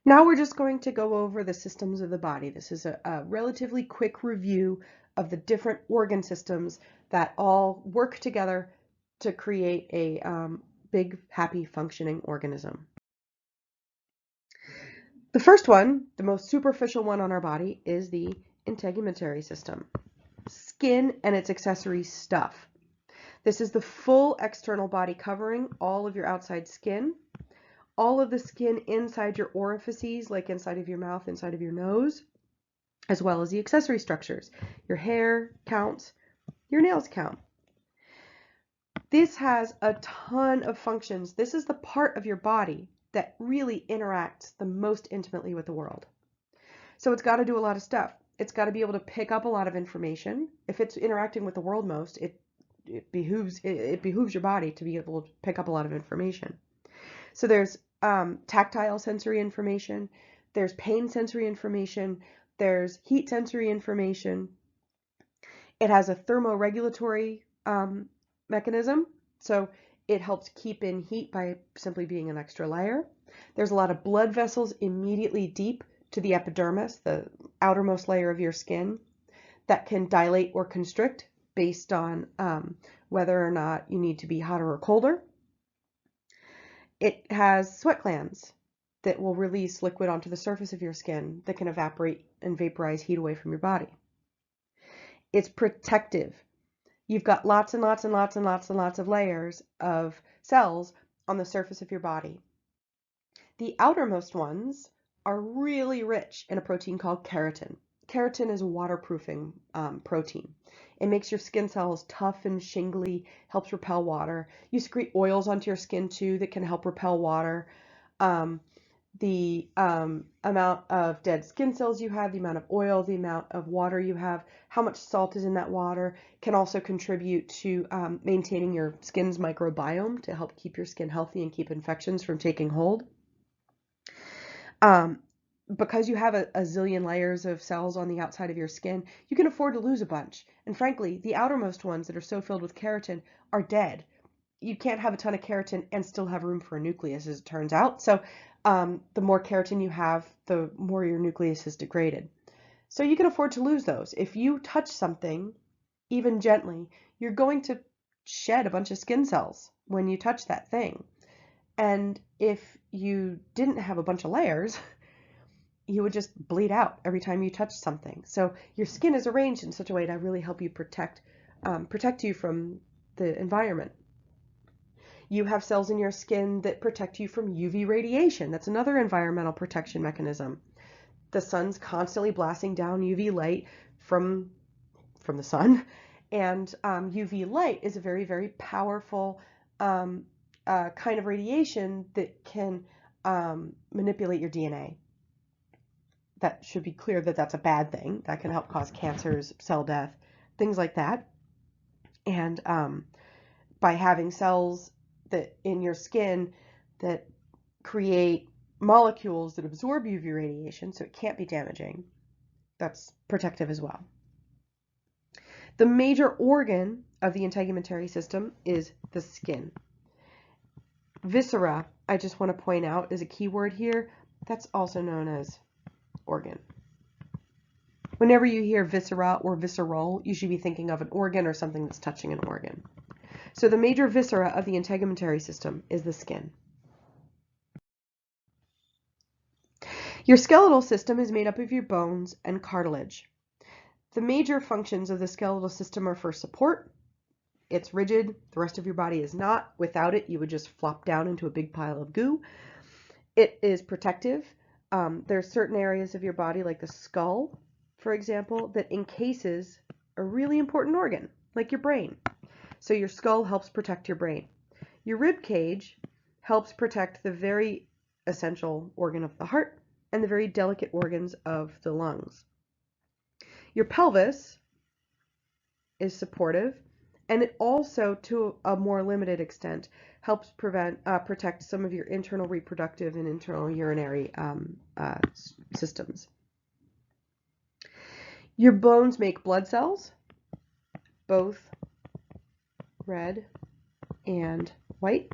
Now we're just going to go over the systems of the body. This is a relatively quick review of the different organ systems that all work together to create a big, happy, functioning organism. The first one, the most superficial one on our body, is the integumentary system. Skin and its accessory stuff. This is the full external body covering, all of your outside skin, all of the skin inside your orifices, like inside of your mouth, inside of your nose, as well as the accessory structures. Your hair counts, your nails count. This has a ton of functions. This is the part of your body that really interacts the most intimately with the world. So it's got to do a lot of stuff. It's got to be able to pick up a lot of information. If it's interacting with the world most, it behooves your body to be able to pick up a lot of information. So there's tactile sensory information, there's pain sensory information, there's heat sensory information. It has a thermoregulatory mechanism, so it helps keep in heat by simply being an extra layer. There's a lot of blood vessels immediately deep to the epidermis, the outermost layer of your skin, that can dilate or constrict based on whether or not you need to be hotter or colder. It has sweat glands that will release liquid onto the surface of your skin that can evaporate and vaporize heat away from your body. It's protective. You've got lots and lots and lots and lots and lots of layers of cells on the surface of your body. The outermost ones are really rich in a protein called keratin. Keratin is a waterproofing protein. It makes your skin cells tough and shingly, helps repel water. You secrete oils onto your skin too that can help repel water. The amount of dead skin cells you have, the amount of oil, the amount of water you have, how much salt is in that water can also contribute to maintaining your skin's microbiome to help keep your skin healthy and keep infections from taking hold. Because you have a zillion layers of cells on the outside of your skin, you can afford to lose a bunch. And frankly, the outermost ones that are so filled with keratin are dead. You can't have a ton of keratin and still have room for a nucleus, as it turns out. So the more keratin you have, the more your nucleus is degraded. So you can afford to lose those. If you touch something, even gently, you're going to shed a bunch of skin cells when you touch that thing. And if you didn't have a bunch of layers, you would just bleed out every time you touch something. So your skin is arranged in such a way to really help you protect you from the environment. You have cells in your skin that protect you from UV radiation. That's another environmental protection mechanism. The sun's constantly blasting down UV light from the sun, and UV light is a very, very powerful kind of radiation that can manipulate your DNA. That should be clear that that's a bad thing. That can help cause cancers, cell death, things like that. And by having cells that in your skin that create molecules that absorb UV radiation, so it can't be damaging, that's protective as well. The major organ of the integumentary system is the skin. Viscera, I just want to point out, is a key word here. That's also known as organ. Whenever you hear viscera or visceral, you should be thinking of an organ or something that's touching an organ. So the major viscera of the integumentary system is the skin. Your skeletal system is made up of your bones and cartilage. The major functions of the skeletal system are for support. It's rigid, the rest of your body is not. Without it, you would just flop down into a big pile of goo. It is protective. There are certain areas of your body, like the skull, for example, that encases a really important organ, like your brain. So your skull helps protect your brain. Your rib cage helps protect the very essential organ of the heart and the very delicate organs of the lungs. Your pelvis is supportive, and it also, to a more limited extent, helps protect some of your internal reproductive and internal urinary systems. Your bones make blood cells, both red and white,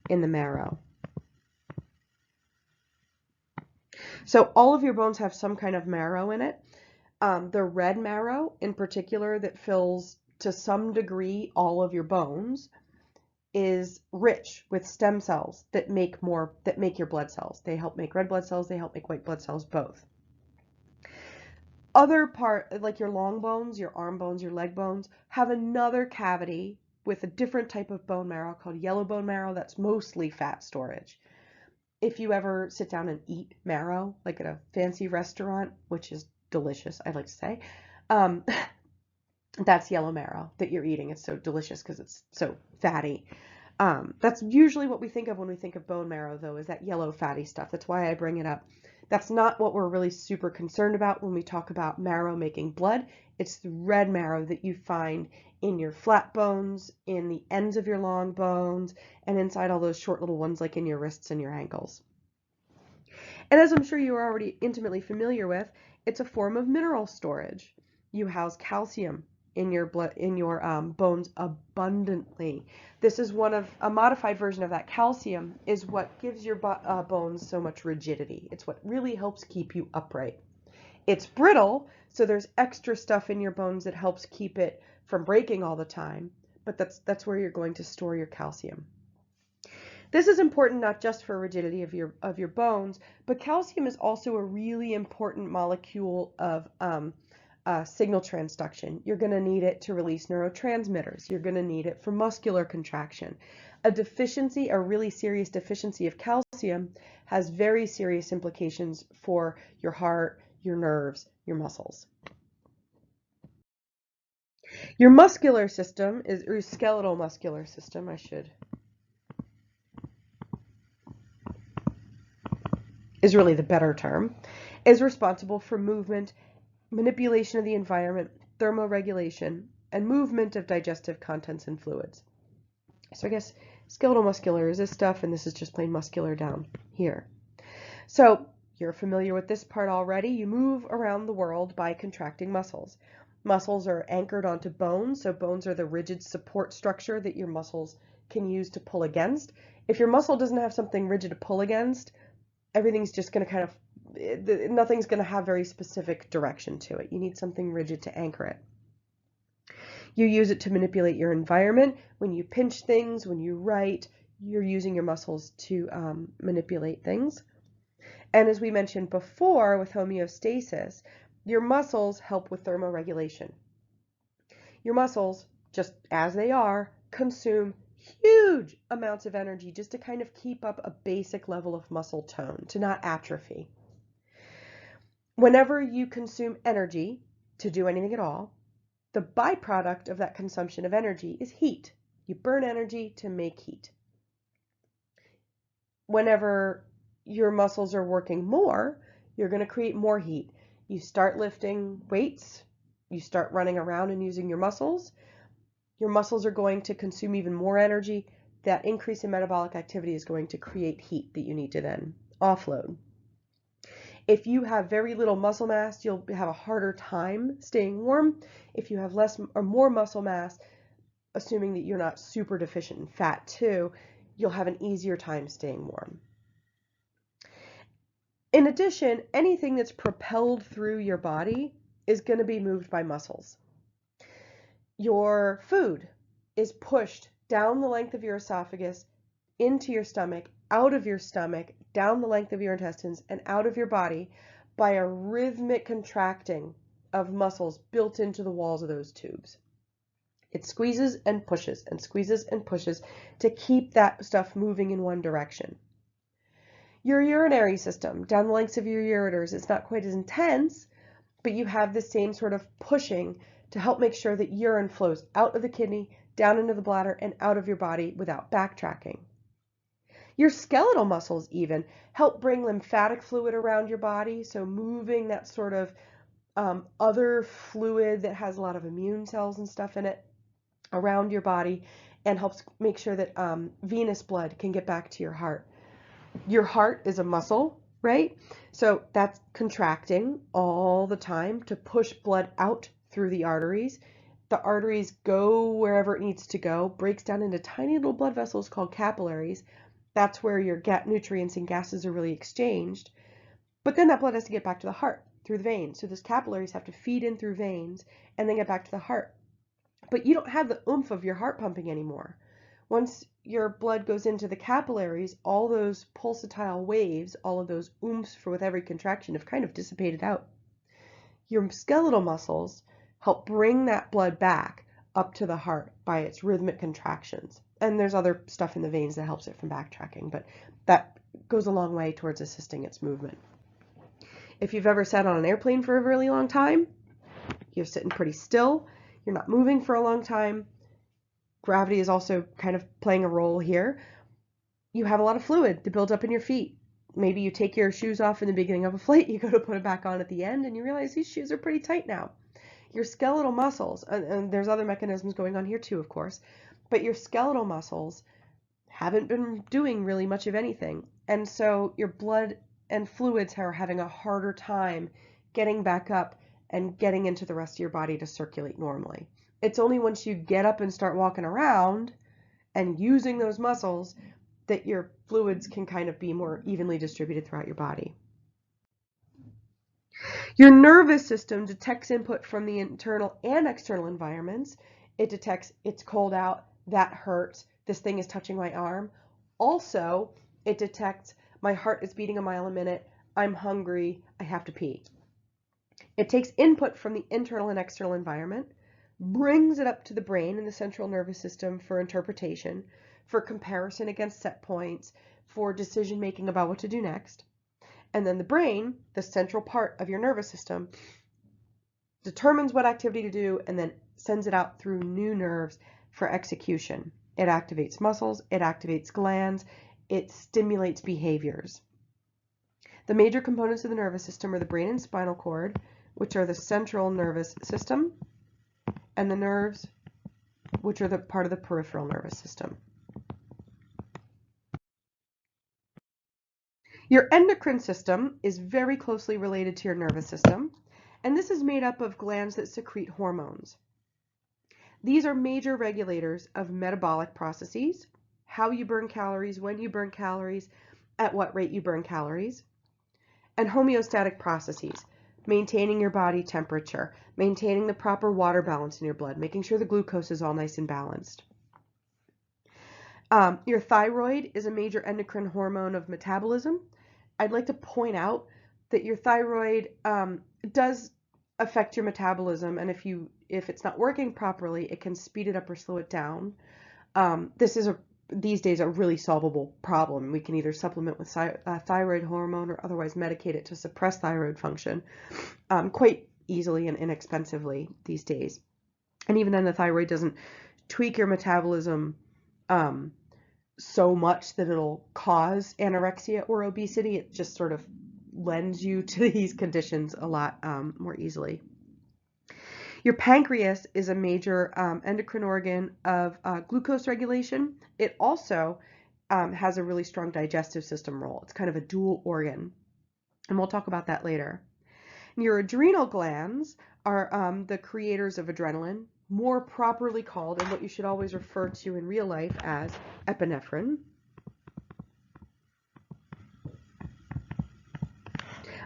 in the marrow. So all of your bones have some kind of marrow in it. The red marrow in particular that fills to some degree all of your bones is rich with stem cells that make your blood cells. They help make red blood cells, they help make white blood cells, both. Other part, like your long bones, your arm bones, your leg bones, have another cavity with a different type of bone marrow called yellow bone marrow that's mostly fat storage. If you ever sit down and eat marrow, like at a fancy restaurant, which is delicious, I like to say, um, that's yellow marrow that you're eating. It's so delicious because it's so fatty. That's usually what we think of when we think of bone marrow, though, is that yellow fatty stuff. That's why I bring it up. That's not what we're really super concerned about when we talk about marrow making blood. It's the red marrow that you find in your flat bones, in the ends of your long bones, and inside all those short little ones like in your wrists and your ankles. And as I'm sure you are already intimately familiar with, it's a form of mineral storage. You house calcium in your blood, in your bones abundantly. This is a modified version of that. Calcium is what gives your bones so much rigidity. It's what really helps keep you upright. It's brittle, so there's extra stuff in your bones that helps keep it from breaking all the time, but that's where you're going to store your calcium. This is important not just for rigidity of your bones, but calcium is also a really important molecule of signal transduction. You're going to need it to release neurotransmitters. You're going to need it for muscular contraction. A really serious deficiency of calcium has very serious implications for your heart, your nerves, your muscles. Your muscular system or skeletal muscular system, is really the better term, is responsible for movement, manipulation of the environment, thermoregulation, and movement of digestive contents and fluids. So I guess skeletal muscular is this stuff, and this is just plain muscular down here. So you're familiar with this part already. You move around the world by contracting muscles. Muscles are anchored onto bones, so bones are the rigid support structure that your muscles can use to pull against. If your muscle doesn't have something rigid to pull against, everything's just going to nothing's going to have very specific direction to it. You need something rigid to anchor it. You use it to manipulate your environment. When you pinch things, when you write, you're using your muscles to manipulate things. And as we mentioned before with homeostasis, your muscles help with thermoregulation. Your muscles, just as they are, consume huge amounts of energy just to kind of keep up a basic level of muscle tone, to not atrophy. Whenever you consume energy to do anything at all, the byproduct of that consumption of energy is heat. You burn energy to make heat. Whenever your muscles are working more, you're going to create more heat. You start lifting weights, you start running around and using your muscles are going to consume even more energy. That increase in metabolic activity is going to create heat that you need to then offload. If you have very little muscle mass, you'll have a harder time staying warm. If you have less or more muscle mass, assuming that you're not super deficient in fat too, you'll have an easier time staying warm. In addition, anything that's propelled through your body is going to be moved by muscles. Your food is pushed down the length of your esophagus, into your stomach, out of your stomach, down the length of your intestines, and out of your body by a rhythmic contracting of muscles built into the walls of those tubes. It squeezes and pushes and squeezes and pushes to keep that stuff moving in one direction. Your urinary system, down the lengths of your ureters, it's not quite as intense, but you have the same sort of pushing to help make sure that urine flows out of the kidney, down into the bladder, and out of your body without backtracking. Your skeletal muscles even help bring lymphatic fluid around your body, so moving that sort of other fluid that has a lot of immune cells and stuff in it around your body, and helps make sure that venous blood can get back to your heart. Your heart is a muscle, right? So that's contracting all the time to push blood out through the arteries. The arteries go wherever it needs to go, breaks down into tiny little blood vessels called capillaries. That's where your nutrients and gases are really exchanged. But then that blood has to get back to the heart through the veins. So those capillaries have to feed in through veins and then get back to the heart. But you don't have the oomph of your heart pumping anymore. Once your blood goes into the capillaries, all those pulsatile waves, all of those oomph for with every contraction have kind of dissipated out. Your skeletal muscles help bring that blood back up to the heart by its rhythmic contractions. And there's other stuff in the veins that helps it from backtracking, but that goes a long way towards assisting its movement. If you've ever sat on an airplane for a really long time, you're sitting pretty still, you're not moving for a long time. Gravity is also kind of playing a role here. You have a lot of fluid that builds up in your feet. Maybe you take your shoes off in the beginning of a flight, you go to put it back on at the end, and you realize these shoes are pretty tight now. Your skeletal muscles, and there's other mechanisms going on here too, of course, but your skeletal muscles haven't been doing really much of anything. And so your blood and fluids are having a harder time getting back up and getting into the rest of your body to circulate normally. It's only once you get up and start walking around and using those muscles that your fluids can kind of be more evenly distributed throughout your body. Your nervous system detects input from the internal and external environments. It detects it's cold out, that hurts, this thing is touching my arm. Also, it detects my heart is beating a mile a minute, I'm hungry, I have to pee. It takes input from the internal and external environment, brings it up to the brain and the central nervous system for interpretation, for comparison against set points, for decision making about what to do next. And then the brain, the central part of your nervous system, determines what activity to do and then sends it out through new nerves for execution. It activates muscles, it activates glands, it stimulates behaviors. The major components of the nervous system are the brain and spinal cord, which are the central nervous system, and the nerves, which are the part of the peripheral nervous system. Your endocrine system is very closely related to your nervous system, and this is made up of glands that secrete hormones. These are major regulators of metabolic processes, how you burn calories, when you burn calories, at what rate you burn calories, and homeostatic processes, maintaining your body temperature, maintaining the proper water balance in your blood, making sure the glucose is all nice and balanced. Your thyroid is a major endocrine hormone of metabolism. I'd like to point out that your thyroid does affect your metabolism, and if it's not working properly, it can speed it up or slow it down. This is these days a really solvable problem. We can either supplement with thyroid hormone or otherwise medicate it to suppress thyroid function quite easily and inexpensively these days. And even then, the thyroid doesn't tweak your metabolism so much that it'll cause anorexia or obesity. It just sort of lends you to these conditions a lot more easily. Your pancreas is a major endocrine organ of glucose regulation. It also has a really strong digestive system role. It's kind of a dual organ, and we'll talk about that later. Your adrenal glands are the creators of adrenaline, more properly called, and what you should always refer to in real life as epinephrine.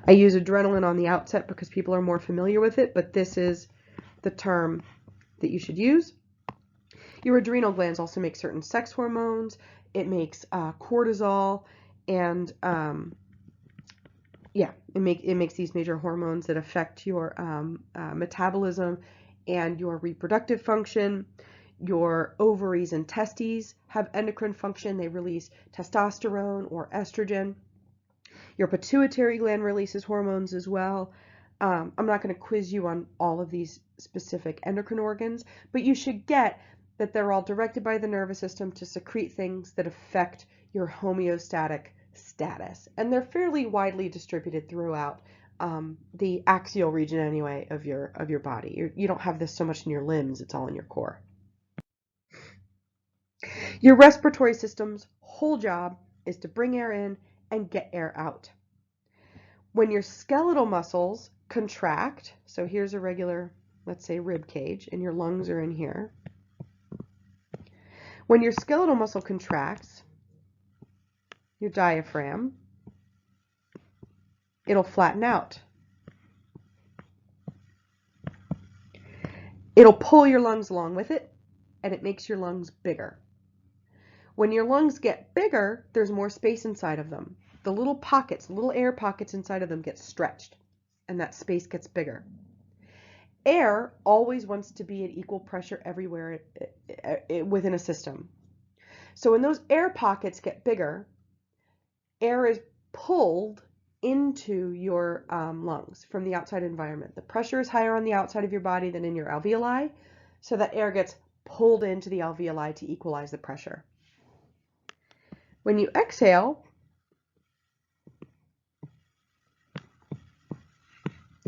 I use adrenaline on the outset because people are more familiar with it, but this is the term that you should use. Your adrenal glands also make certain sex hormones. It makes cortisol, and it makes these major hormones that affect your metabolism and your reproductive function. Your ovaries and testes have endocrine function. They release testosterone or estrogen. Your pituitary gland releases hormones as well. I'm not going to quiz you on all of these specific endocrine organs, but you should get that they're all directed by the nervous system to secrete things that affect your homeostatic status. And they're fairly widely distributed throughout the axial region anyway of your body. You don't have this so much in your limbs, it's all in your core. Your respiratory system's whole job is to bring air in and get air out. When your skeletal muscles contract, so here's a regular, let's say, rib cage, and your lungs are in here. When your skeletal muscle contracts, your diaphragm, it'll flatten out. It'll pull your lungs along with it, and it makes your lungs bigger. When your lungs get bigger, there's more space inside of them. The little pockets, little air pockets inside of them get stretched, and that space gets bigger. Air always wants to be at equal pressure everywhere within a system. So when those air pockets get bigger, air is pulled into your lungs from the outside environment. The pressure is higher on the outside of your body than in your alveoli, so that air gets pulled into the alveoli to equalize the pressure. When you exhale,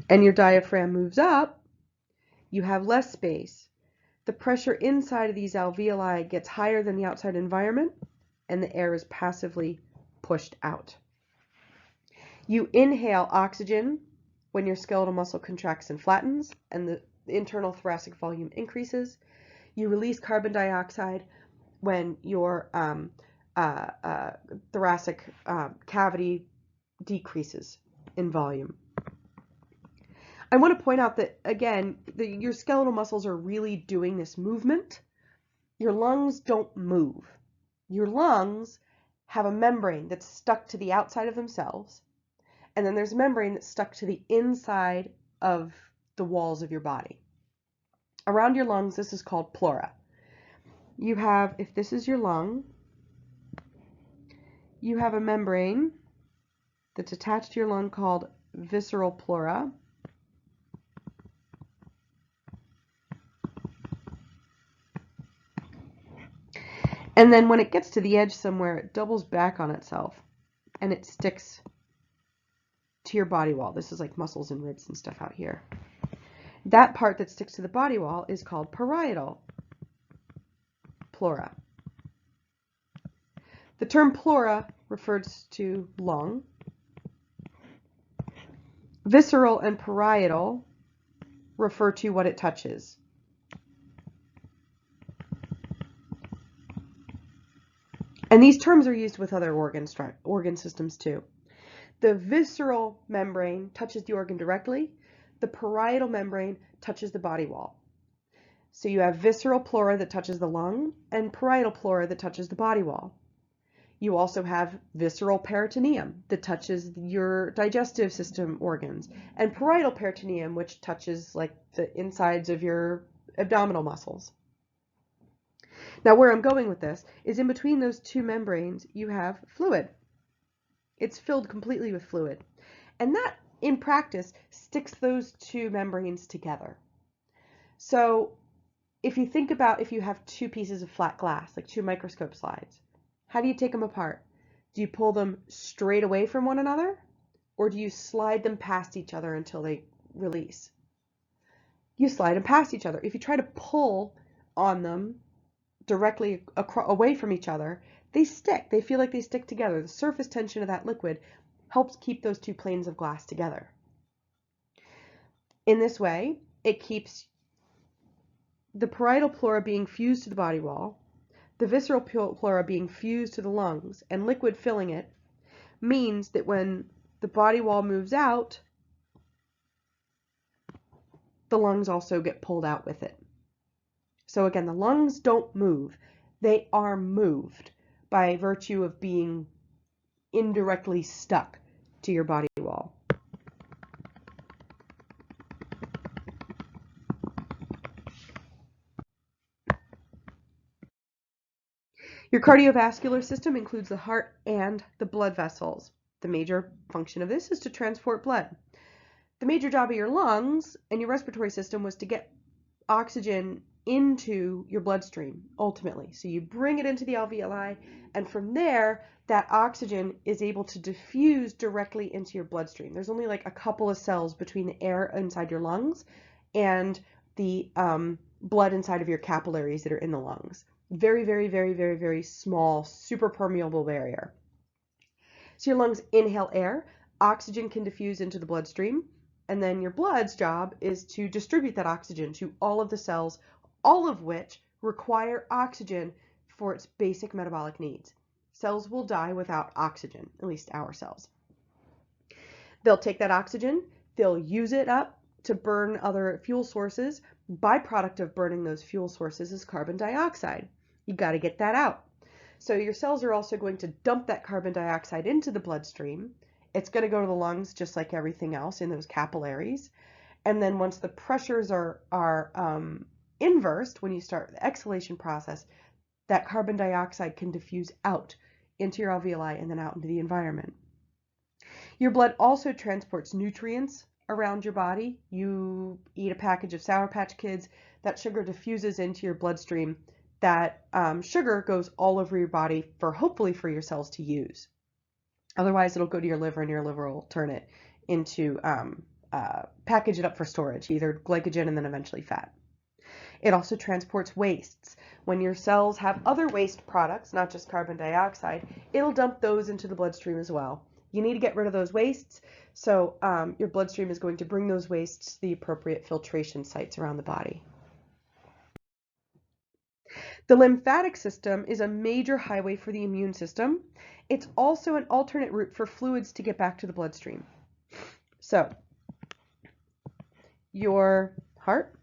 and your diaphragm moves up, you have less space. The pressure inside of these alveoli gets higher than the outside environment, and the air is passively pushed out. You inhale oxygen when your skeletal muscle contracts and flattens, and the internal thoracic volume increases. You release carbon dioxide when your thoracic cavity decreases in volume. I want to point out that, again, your skeletal muscles are really doing this movement. Your lungs don't move. Your lungs have a membrane that's stuck to the outside of themselves, and then there's a membrane that's stuck to the inside of the walls of your body. Around your lungs, this is called pleura. You have, if this is your lung, you have a membrane that's attached to your lung called visceral pleura. And then when it gets to the edge somewhere, it doubles back on itself and it sticks to your body wall. This is like muscles and ribs and stuff out here. That part that sticks to the body wall is called parietal pleura. The term pleura refers to lung. Visceral and parietal refer to what it touches. And these terms are used with other organ systems too. The visceral membrane touches the organ directly. The parietal membrane touches the body wall. So you have visceral pleura that touches the lung and parietal pleura that touches the body wall. You also have visceral peritoneum that touches your digestive system organs, and parietal peritoneum, which touches like the insides of your abdominal muscles. Now, where I'm going with this is in between those two membranes, you have fluid. It's filled completely with fluid. And that, in practice, sticks those two membranes together. So if you think about if you have two pieces of flat glass, like two microscope slides, how do you take them apart? Do you pull them straight away from one another, or do you slide them past each other until they release? You slide them past each other. If you try to pull on them directly away from each other, they stick. They feel like they stick together. The surface tension of that liquid helps keep those two planes of glass together. In this way, it keeps the parietal pleura being fused to the body wall, the visceral pleura being fused to the lungs, and liquid filling it means that when the body wall moves out, the lungs also get pulled out with it. So again, the lungs don't move. They are moved by virtue of being indirectly stuck to your body wall. Your cardiovascular system includes the heart and the blood vessels. The major function of this is to transport blood. The major job of your lungs and your respiratory system was to get oxygen into your bloodstream, ultimately. So you bring it into the alveoli, and from there, that oxygen is able to diffuse directly into your bloodstream. There's only like a couple of cells between the air inside your lungs and the blood inside of your capillaries that are in the lungs. Very, very, very, very, very small, super permeable barrier. So your lungs inhale air, oxygen can diffuse into the bloodstream, and then your blood's job is to distribute that oxygen to all of the cells, all of which require oxygen for its basic metabolic needs. Cells will die without oxygen, at least our cells. They'll take that oxygen, they'll use it up to burn other fuel sources. Byproduct of burning those fuel sources is carbon dioxide. You got to get that out. So your cells are also going to dump that carbon dioxide into the bloodstream. It's going to go to the lungs just like everything else in those capillaries. And then once the pressures are inversed, when you start the exhalation process, that carbon dioxide can diffuse out into your alveoli and then out into the environment. Your blood also transports nutrients around your body. You eat a package of Sour Patch Kids, that sugar diffuses into your bloodstream. That sugar goes all over your body hopefully for your cells to use. Otherwise, it'll go to your liver, and your liver will turn it into, package it up for storage, either glycogen and then eventually fat. It also transports wastes. When your cells have other waste products, not just carbon dioxide, it'll dump those into the bloodstream as well. You need to get rid of those wastes, so your bloodstream is going to bring those wastes to the appropriate filtration sites around the body. The lymphatic system is a major highway for the immune system. It's also an alternate route for fluids to get back to the bloodstream. So, your heart,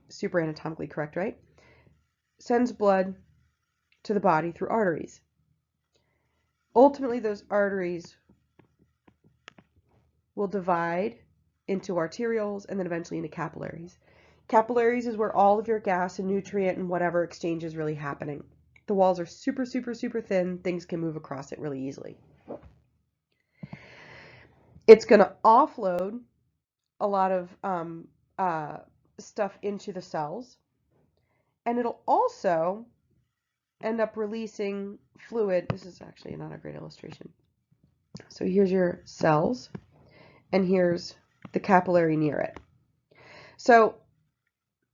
super anatomically correct, right? Sends blood to the body through arteries. Ultimately, those arteries will divide into arterioles and then eventually into capillaries. Capillaries is where all of your gas and nutrient and whatever exchange is really happening. The walls are super, super, super thin. Things can move across it really easily. It's going to offload a lot of stuff into the cells, and it'll also end up releasing fluid. This is actually not a great illustration. So here's your cells, and here's the capillary near it. So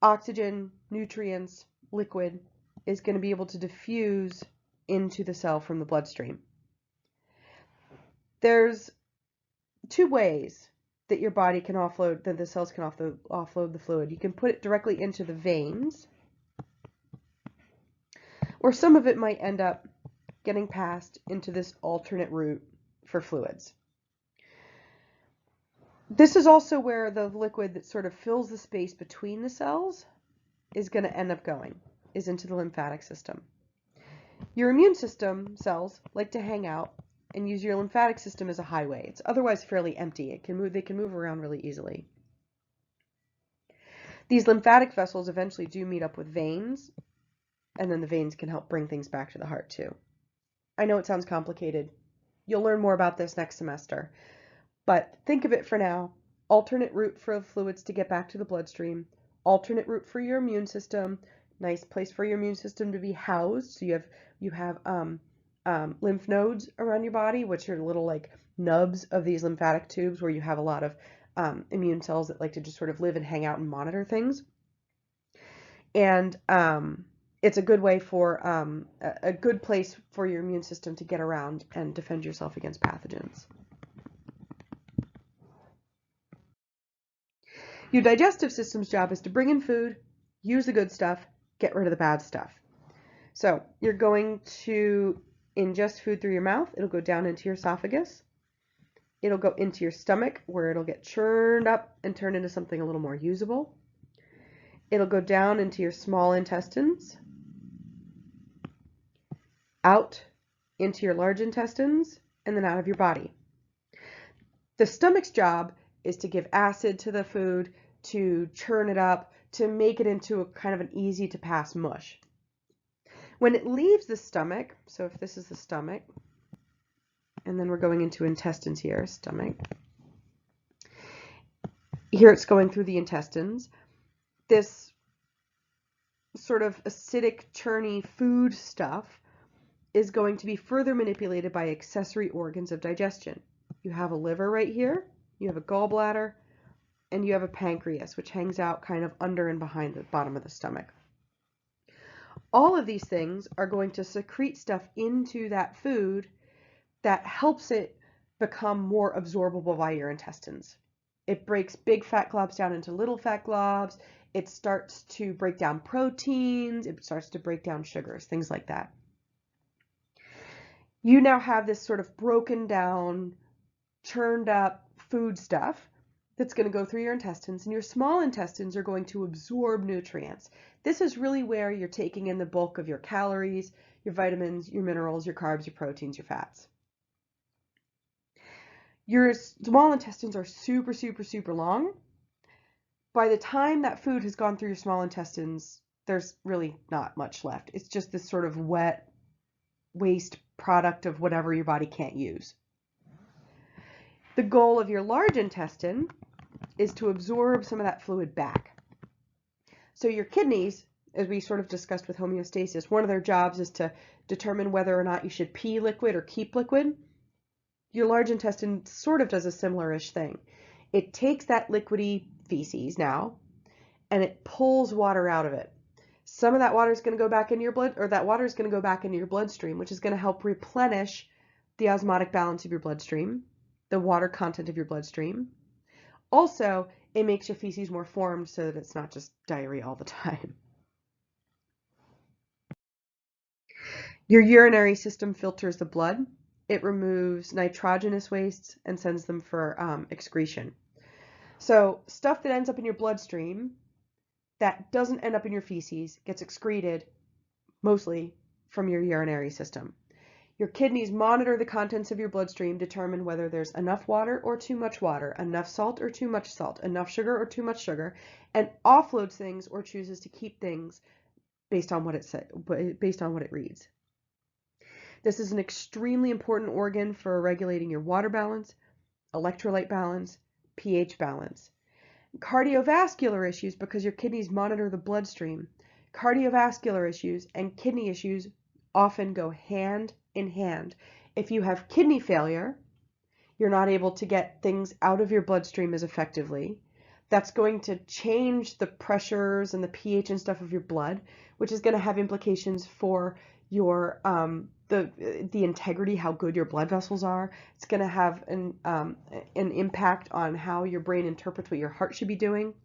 oxygen, nutrients, liquid is going to be able to diffuse into the cell from the bloodstream. There's two ways that your body can offload, that the cells can offload the fluid. You can put it directly into the veins, or some of it might end up getting passed into this alternate route for fluids. This is also where the liquid that sort of fills the space between the cells is going to end up going, is into the lymphatic system. Your immune system cells like to hang out and use your lymphatic system as a highway. It's otherwise fairly empty. They can move around really easily. These lymphatic vessels eventually do meet up with veins, and then the veins can help bring things back to the heart too. I know it sounds complicated. You'll learn more about this next semester. But think of it for now, alternate route for fluids to get back to the bloodstream, alternate route for your immune system, nice place for your immune system to be housed. So you have lymph nodes around your body, which are little like nubs of these lymphatic tubes where you have a lot of immune cells that like to just sort of live and hang out and monitor things. And it's a good way for a good place for your immune system to get around and defend yourself against pathogens. Your digestive system's job is to bring in food, use the good stuff, get rid of the bad stuff. So you're going to ingest food through your mouth. It'll go down into your esophagus. It'll go into your stomach where it'll get churned up and turned into something a little more usable. It'll go down into your small intestines, out into your large intestines, and then out of your body. The stomach's job is to give acid to the food, to churn it up, to make it into a kind of an easy to pass mush. When it leaves the stomach, so if this is the stomach, and then we're going into intestines here, stomach. Here it's going through the intestines. This sort of acidic, churny food stuff is going to be further manipulated by accessory organs of digestion. You have a liver right here, you have a gallbladder, and you have a pancreas, which hangs out kind of under and behind the bottom of the stomach. All of these things are going to secrete stuff into that food that helps it become more absorbable by your intestines. It breaks big fat globs down into little fat globs. It starts to break down proteins. It starts to break down sugars, things like that. You now have this sort of broken down, churned up food stuff that's going to go through your intestines, and your small intestines are going to absorb nutrients. This is really where you're taking in the bulk of your calories, your vitamins, your minerals, your carbs, your proteins, your fats. Your small intestines are super, super, super long. By the time that food has gone through your small intestines, there's really not much left. It's just this sort of wet waste product of whatever your body can't use. The goal of your large intestine is to absorb some of that fluid back. So your kidneys, as we sort of discussed with homeostasis, one of their jobs is to determine whether or not you should pee liquid or keep liquid. Your large intestine sort of does a similar-ish thing. It takes that liquidy feces now, and it pulls water out of it. Some of that water is going to go back into your blood, or that water is going to go back into your bloodstream, which is going to help replenish the osmotic balance of your bloodstream, the water content of your bloodstream. Also, it makes your feces more formed so that it's not just diarrhea all the time. Your urinary system filters the blood. It removes nitrogenous wastes and sends them for excretion. So stuff that ends up in your bloodstream that doesn't end up in your feces gets excreted mostly from your urinary system. Your kidneys monitor the contents of your bloodstream, determine whether there's enough water or too much water, enough salt or too much salt, enough sugar or too much sugar, and offloads things or chooses to keep things based on what it reads. This is an extremely important organ for regulating your water balance, electrolyte balance, pH balance. Cardiovascular issues, because your kidneys monitor the bloodstream. Cardiovascular issues and kidney issues often go hand in hand. If you have kidney failure, you're not able to get things out of your bloodstream as effectively. That's going to change the pressures and the pH and stuff of your blood, which is going to have implications for your the integrity, how good your blood vessels are. It's going to have an impact on how your brain interprets what your heart should be doing.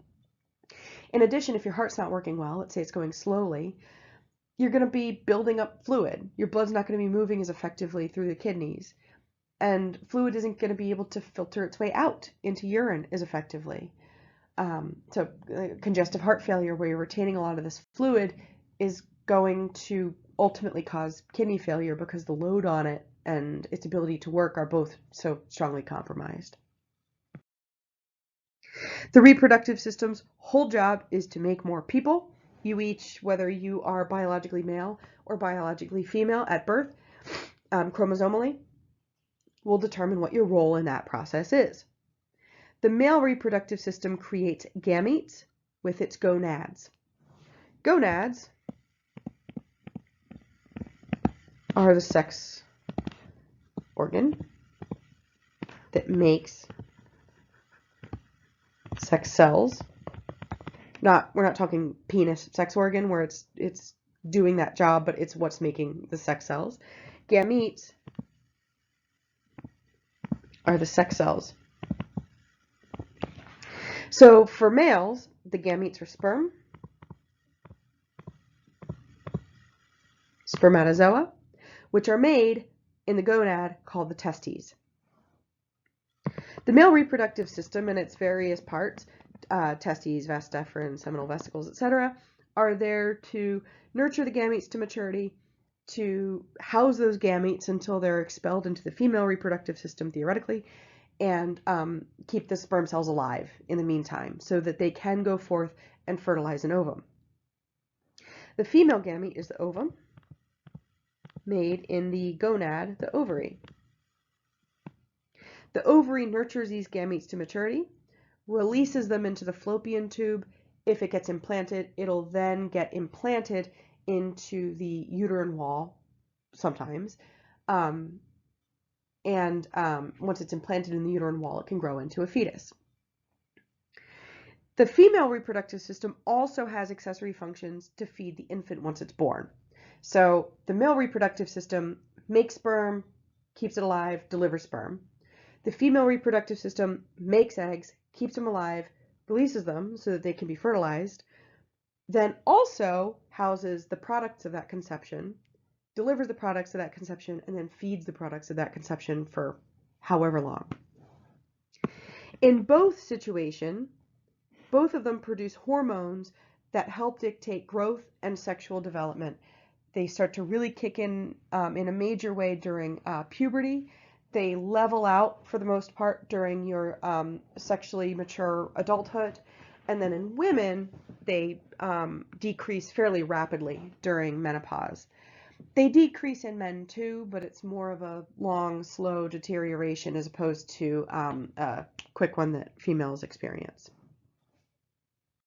In addition, if your heart's not working well, let's say it's going slowly, you're going to be building up fluid. Your blood's not going to be moving as effectively through the kidneys, and fluid isn't going to be able to filter its way out into urine as effectively. So congestive heart failure, where you're retaining a lot of this fluid, is going to ultimately cause kidney failure because the load on it and its ability to work are both so strongly compromised. The reproductive system's whole job is to make more people. You each, whether you are biologically male or biologically female at birth, chromosomally, will determine what your role in that process is. The male reproductive system creates gametes with its gonads. Gonads are the sex organ that makes sex cells. We're not talking penis sex organ where it's doing that job, but it's what's making the sex cells. Gametes are the sex cells. So for males, the gametes are sperm, spermatozoa, which are made in the gonad called the testes. The male reproductive system and its various parts, testes, vas deferens, seminal vesicles, etc., are there to nurture the gametes to maturity, to house those gametes until they're expelled into the female reproductive system, theoretically, and keep the sperm cells alive in the meantime so that they can go forth and fertilize an ovum. The female gamete is the ovum, made in the gonad, the ovary. The ovary nurtures these gametes to maturity, releases them into the fallopian tube. If it gets implanted, it'll then get implanted into the uterine wall sometimes. Once it's implanted in the uterine wall, it can grow into a fetus. The female reproductive system also has accessory functions to feed the infant once it's born. So the male reproductive system makes sperm, keeps it alive, delivers sperm. The female reproductive system makes eggs, keeps them alive, releases them so that they can be fertilized, then also houses the products of that conception, delivers the products of that conception, and then feeds the products of that conception for however long. In both situations, both of them produce hormones that help dictate growth and sexual development. They start to really kick in a major way during puberty. They level out for the most part during your sexually mature adulthood. And then in women, they decrease fairly rapidly during menopause. They decrease in men too, but it's more of a long, slow deterioration as opposed to a quick one that females experience.